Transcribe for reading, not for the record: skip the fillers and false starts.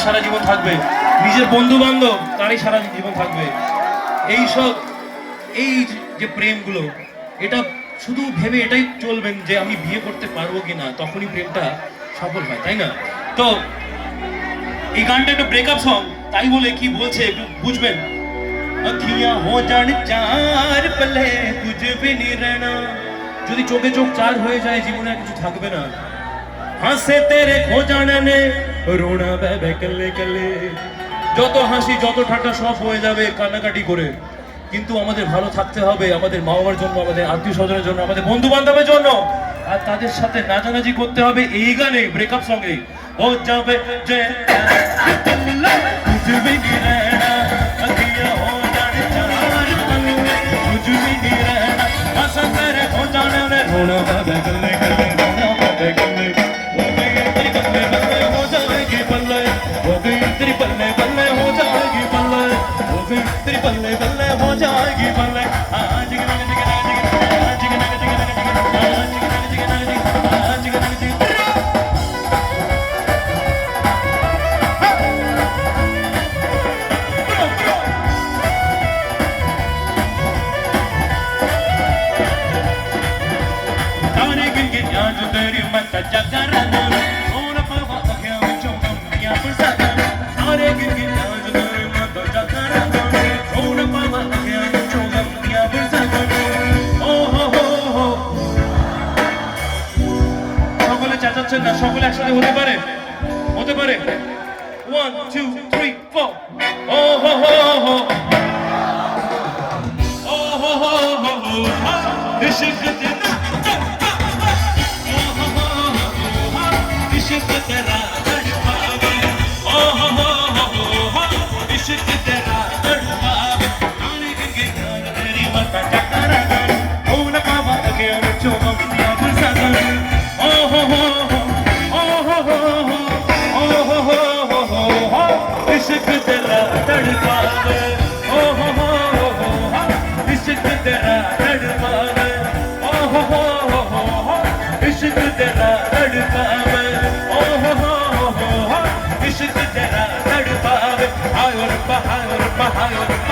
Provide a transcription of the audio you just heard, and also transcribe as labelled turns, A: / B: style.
A: সারা জীবন থাকবে, নিজের বন্ধু বান্ধব তারই সারা জীবন থাকবে। এইসব এই যে প্রেমগুলো, এটা শুধু ভেবে এটাই চলবেন যে আমি বিয়ে করতে পারবো কিনা, তখনই প্রেমটা সফল হয়, তাই না? তো এই গানটা একটা ব্রেকআপ সং, তাই বলে কি বলছে একটু বুঝবেন। अखियां हो जान चार पले तुझे भी नहीं रहना, যদি চোখে চোখ চার হয়ে যায় জীবনে আর কিছু থাকবে না। হাসে তেরে খো জানে নে রোনা বেবে কলে কলে, যত হাসি যত ঠাট্টা সব হয়ে যাবে কান্নাকাটি করে, কিন্তু আমাদের ভালো থাকতে হবে, আমাদের মা বাবার জন্য, আমাদের আত্মীয় স্বজনের জন্য, আমাদের বন্ধু বান্ধবের জন্য, আর তাদের সাথে নাচানাচি করতে হবে এই গানে, ব্রেকআপ সঙ্গে। ও যাবে যে তুঝে भी नहीं रहना, अखियां हो जान चार पले तुझे भी नहीं रहना, हंसे तेरे खो जाने ने रोना बेबे कले कले, रोना बेबे कले, हो गई तेरी बल्ले बल्ले हो जाएगी बल्ले, हो गई तेरी बल्ले बल्ले हो जाएगी बल्ले, हो गई तेरी बल्ले बल्ले हो जाएगी बल्ले। आज जिगना जिगना जिगना जिगना जिगना जिगना जिगना जिगना जिगना जिगना। तारे गिन गिन आज तेरी मत जगरना, और पावा अखियां विचों गमियां बरसाना, तारे गिन गिन आज तेरी मत जगरना, और पावा अखियां विचों गमियां बरसाना। ओ हो সকলে চেঁচাচ্ছেন না, সকলে একসাথে হতে পারে, হতে পারে। 1 2 3 4 ও হো ও হো इश्क तेरा, इश्क तेरा तड़पावे, ओ हो इश्क तेरा तड़पावे, ताने गिन गिन तेरी मत चकरा, ओ न पावा के विचों गमियां बरसाना। ओ हो इश्क